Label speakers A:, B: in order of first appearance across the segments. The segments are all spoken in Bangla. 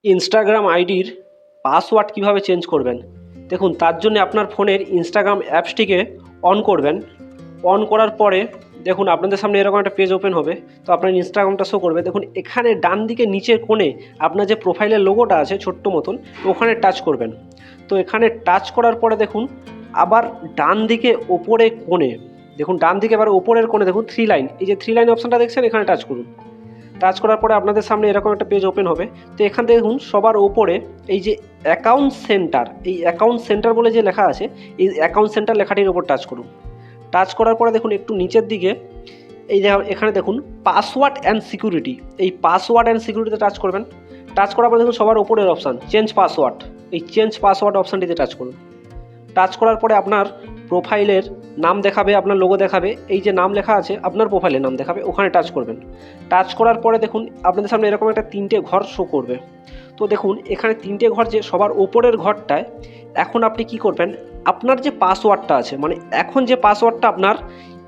A: ইনস্টাগ্রাম আইডির পাসওয়ার্ড কীভাবে চেঞ্জ করবেন। দেখুন, তার জন্য আপনার ফোনের ইনস্টাগ্রাম অ্যাপসটিকে অন করবেন। অন করার পরে দেখুন আপনাদের সামনে এরকম একটা পেজ ওপেন হবে। তো আপনার ইনস্টাগ্রামটা শো করবে। দেখুন এখানে ডান দিকে নিচের কোণে আপনার যে প্রোফাইলের লোগোটা আছে ছোট্ট মতন, তো ওখানে টাচ করবেন। তো এখানে টাচ করার পরে দেখুন আবার ডান দিকে ওপরে কোণে, দেখুন ডান দিকে এবার ওপরের কোণে দেখুন 3 লাইন, এই যে 3 লাইন অপশানটা দেখছেন, এখানে টাচ করুন। টাচ করার পরে আপনাদের সামনে এরকম একটা পেজ ওপেন হবে। তো এখান থেকে দেখুন সবার ওপরে এই যে অ্যাকাউন্ট সেন্টার, এই অ্যাকাউন্ট সেন্টার বলে যে লেখা আছে, এই অ্যাকাউন্ট সেন্টার লেখাটির ওপর টাচ করুন। টাচ করার পরে দেখুন একটু নিচের দিকে এই যে এখানে দেখুন পাসওয়ার্ড অ্যান্ড সিকিউরিটি, এই পাসওয়ার্ড অ্যান্ড সিকিউরিটিতে টাচ করবেন। টাচ করার পরে দেখুন সবার ওপরের অপশান চেঞ্জ পাসওয়ার্ড, এই চেঞ্জ পাসওয়ার্ড অপশানটিতে টাচ করুন। টাচ করার পরে আপনার প্রোফাইলের নাম দেখাবে, আপনার লোগো দেখাবে, এই যে নাম লেখা আছে আপনার প্রোফাইলের নাম দেখাবে, ওখানে টাচ করবেন। টাচ করার পরে দেখুন আপনাদের সামনে এরকম একটা 3টে ঘর শো করবে। তো দেখুন এখানে 3টে ঘর, যে সবার ওপরের ঘরটায় এখন আপনি কি করবেন, আপনার যে পাসওয়ার্ডটা আছে, মানে এখন যে পাসওয়ার্ডটা আপনার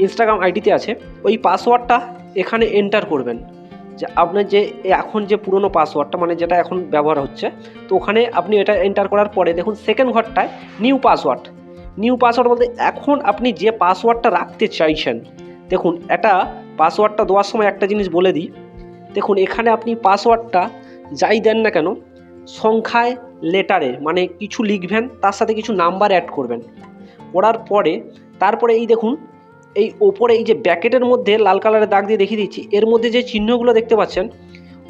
A: ইনস্টাগ্রাম আইডিতে আছে, ওই পাসওয়ার্ডটা এখানে এন্টার করবেন। যে আপনার যে এখন যে পুরনো পাসওয়ার্ডটা, মানে যেটা এখন ব্যবহার হচ্ছে, তো ওখানে আপনি এটা এন্টার করার পরে দেখুন সেকেন্ড ঘরটায় নিউ পাসওয়ার্ড। নিউ পাসওয়ার্ড বলতে এখন আপনি যে পাসওয়ার্ডটা রাখতে চাইছেন, দেখুন এটা পাসওয়ার্ডটা দেওয়ার সময় একটা জিনিস বলে দিই। দেখুন এখানে আপনি পাসওয়ার্ডটা যাই দেন না কেন, সংখ্যায় লেটারে মানে কিছু লিখবেন, তার সাথে কিছু নাম্বার অ্যাড করবেন। করার পরে তারপরে এই দেখুন এই ওপরে এই যে ব্র্যাকেটের মধ্যে লাল কালারের দাগ দিয়ে দেখিয়ে দিচ্ছি, এর মধ্যে যে চিহ্নগুলো দেখতে পাচ্ছেন,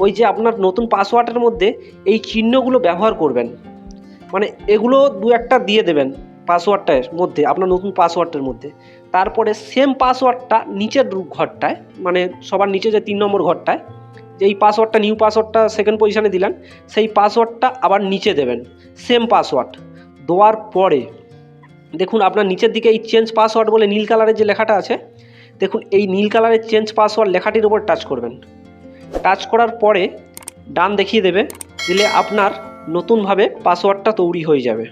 A: ওই যে আপনার নতুন পাসওয়ার্ডের মধ্যে এই চিহ্নগুলো ব্যবহার করবেন। মানে এগুলো দু একটা দিয়ে দেবেন পাসওয়ার্ডটার মধ্যে, আপনার নতুন পাসওয়ার্ডের মধ্যে। তারপরে সেম পাসওয়ার্ডটা নিচের ঘরটায়, মানে সবার নিচে যে 3 নম্বর ঘরটায়, যে এই পাসওয়ার্ডটা নিউ পাসওয়ার্ডটা সেকেন্ড পজিশানে দিলেন, সেই পাসওয়ার্ডটা আবার নিচে দেবেন সেম পাসওয়ার্ড। দেওয়ার পরে দেখুন আপনার নিচের দিকে এই চেঞ্জ পাসওয়ার্ড বলে নীল কালারের যে লেখাটা আছে, দেখুন এই নীল কালারের চেঞ্জ পাসওয়ার্ড লেখাটির উপর টাচ করবেন। টাচ করার পরে ডান দেখিয়ে দেবে, দিলে আপনার নতুনভাবে পাসওয়ার্ডটা তৈরি হয়ে যাবে।